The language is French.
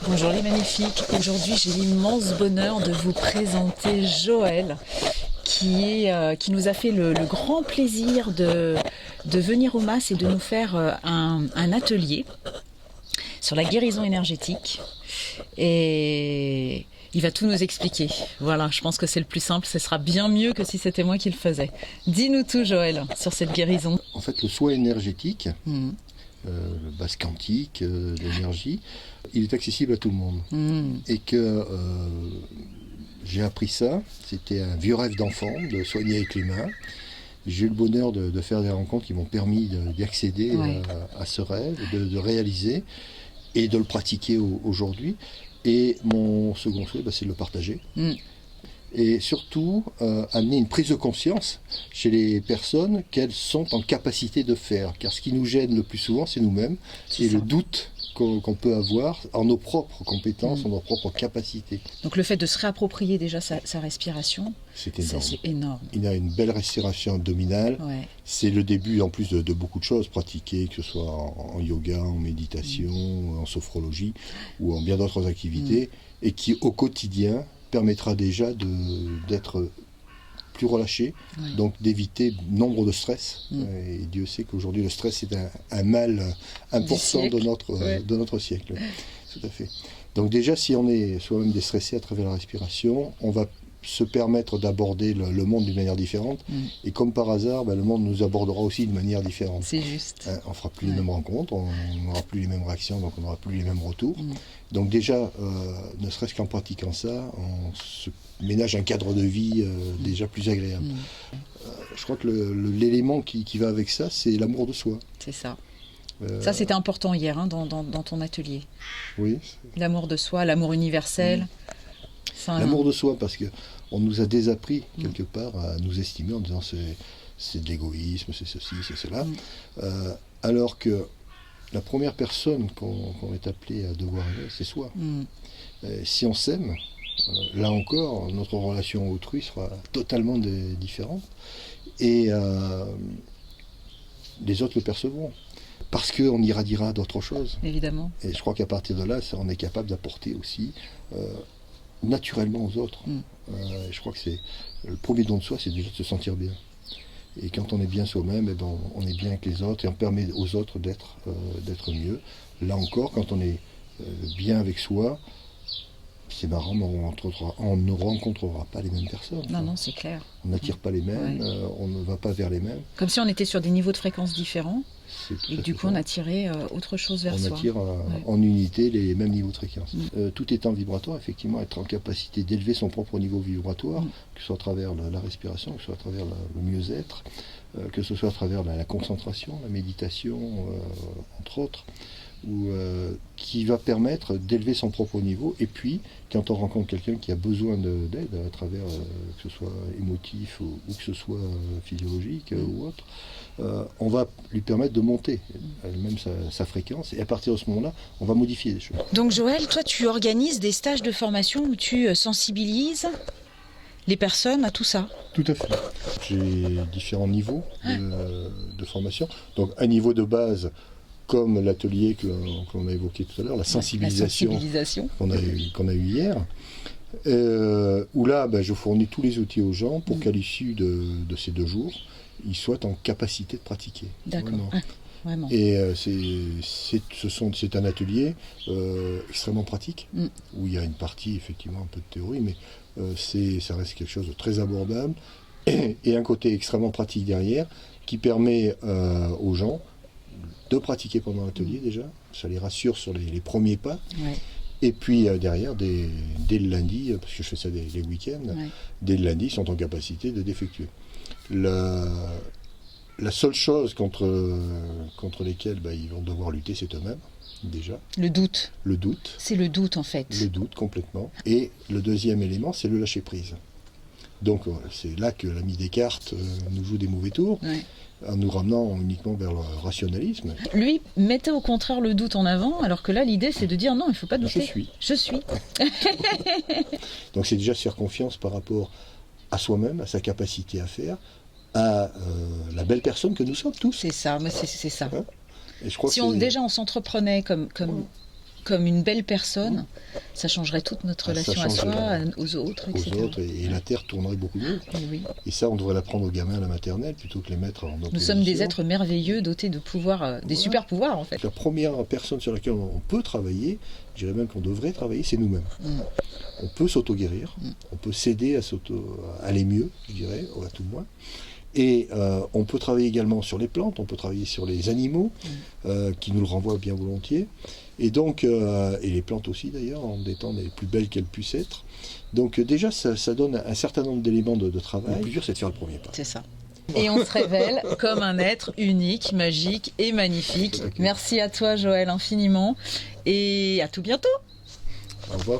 Bonjour les magnifiques, aujourd'hui j'ai l'immense bonheur de vous présenter Joël qui nous a fait le grand plaisir de venir au MAS et de nous faire un atelier sur la guérison énergétique et il va tout nous expliquer. Voilà, je pense que c'est le plus simple, ce sera bien mieux que si c'était moi qui le faisais. Dis-nous tout Joël sur cette guérison. En fait, le soin énergétique, le base quantique, l'énergie, il est accessible à tout le monde. Et que j'ai appris ça, c'était un vieux rêve d'enfant, de soigner avec les mains. J'ai eu le bonheur de faire des rencontres qui m'ont permis d'y accéder à ce rêve, de réaliser et de le pratiquer aujourd'hui. Et mon second souhait, c'est de le partager. Et surtout, amener une prise de conscience chez les personnes qu'elles sont en capacité de faire. Car ce qui nous gêne le plus souvent, c'est nous-mêmes et le doute qu'on peut avoir en nos propres compétences, en nos propres capacités. Donc le fait de se réapproprier déjà sa respiration, c'est énorme. C'est énorme. Il a une belle respiration abdominale. Ouais. C'est le début en plus de beaucoup de choses pratiquées, que ce soit en yoga, en méditation, en sophrologie ou en bien d'autres activités, et qui au quotidien permettra déjà d'être plus relâché, donc d'éviter nombre de stress. Et Dieu sait qu'aujourd'hui le stress est un mal important de notre siècle. Tout à fait. Donc déjà, si on est soi-même déstressé à travers la respiration, on va se permettre d'aborder le monde d'une manière différente. Et comme par hasard, le monde nous abordera aussi d'une manière différente. C'est juste. On ne fera plus les mêmes rencontres, on n'aura plus les mêmes réactions, donc on n'aura plus les mêmes retours. Donc déjà, ne serait-ce qu'en pratiquant ça, on se ménage un cadre de vie déjà plus agréable. Je crois que l'élément qui va avec ça, c'est l'amour de soi. C'est ça. Ça, c'était important hier dans ton atelier. Oui. L'amour de soi, l'amour universel. L'amour de soi, parce qu'on nous a désappris quelque part à nous estimer en disant c'est de l'égoïsme, c'est ceci, c'est cela. Alors que la première personne qu'on est appelé à devoir aimer, c'est soi. Si on s'aime, là encore, notre relation à autrui sera totalement différente. Et les autres le percevront. Parce qu'on irradiera d'autres choses. Évidemment. Et je crois qu'à partir de là, on est capable d'apporter aussi naturellement aux autres. Je crois que c'est le premier don de soi, c'est déjà de se sentir bien. Et quand on est bien soi-même, on est bien avec les autres et on permet aux autres d'être mieux. Là encore, quand on est bien avec soi, c'est marrant, mais on ne rencontrera pas les mêmes personnes. Non, c'est clair. On n'attire pas les mêmes, on ne va pas vers les mêmes. Comme si on était sur des niveaux de fréquences différents. Et du coup, on attirait autre chose vers soi. On attire en unité les mêmes niveaux de fréquence. Tout étant vibratoire, effectivement, être en capacité d'élever son propre niveau vibratoire, que ce soit à travers la respiration, que ce soit à travers le mieux-être, que ce soit à travers la concentration, la méditation, entre autres, qui va permettre d'élever son propre niveau. Et puis, quand on rencontre quelqu'un qui a besoin d'aide, à travers que ce soit émotif ou que ce soit physiologique ou autre, on va lui permettre de monter elle-même sa fréquence. Et à partir de ce moment-là, on va modifier les choses. Donc Joël, toi tu organises des stages de formation où tu sensibilises les personnes à tout ça. Tout à fait. J'ai différents niveaux de formation. Donc un niveau de base, comme l'atelier qu'on a évoqué tout à l'heure, la sensibilisation, qu'on a eu hier, où là, je fournis tous les outils aux gens pour qu'à l'issue de ces 2 jours, ils soient en capacité de pratiquer. D'accord. Vraiment. Et c'est un atelier extrêmement pratique, où il y a une partie, effectivement, un peu de théorie, mais ça reste quelque chose de très abordable, et un côté extrêmement pratique derrière, qui permet aux gens de pratiquer pendant l'atelier déjà, ça les rassure sur les premiers pas, et puis derrière, dès le lundi, parce que je fais ça les week-ends, dès le lundi, ils sont en capacité de d'effectuer. La seule chose contre lesquelles ils vont devoir lutter, c'est eux-mêmes, déjà. Le doute. Le doute. C'est le doute, en fait. Le doute, complètement. Et le deuxième élément, c'est le lâcher-prise. Donc, c'est là que l'ami Descartes nous joue des mauvais tours, en nous ramenant uniquement vers le rationalisme. Lui mettait au contraire le doute en avant, alors que là, l'idée, c'est de dire non, il ne faut pas douter. Je suis. Donc, c'est déjà se faire confiance par rapport à soi-même, à sa capacité à faire, à la belle personne que nous sommes tous. C'est ça, mais c'est ça. Et je crois si déjà on s'entreprenait comme comme une belle personne, ça changerait toute notre relation à soi, aux autres, etc. Aux autres, et la Terre tournerait beaucoup mieux. Oui. Et ça, on devrait l'apprendre aux gamins à la maternelle plutôt que les mettre en opposition. Nous sommes des êtres merveilleux, dotés de pouvoirs, des super pouvoirs en fait. La première personne sur laquelle on peut travailler, je dirais même qu'on devrait travailler, c'est nous-mêmes. On peut s'auto-guérir, on peut s'aider à aller mieux, je dirais, à tout le moins. Et on peut travailler également sur les plantes, on peut travailler sur les animaux, qui nous le renvoient bien volontiers. Et donc, et les plantes aussi d'ailleurs, en des temps les plus belles qu'elles puissent être. Donc déjà, ça donne un certain nombre d'éléments de travail. Le plus dur, c'est de faire le premier pas. C'est ça. Et on se révèle comme un être unique, magique et magnifique. Merci à toi Joël infiniment et à tout bientôt. Au revoir.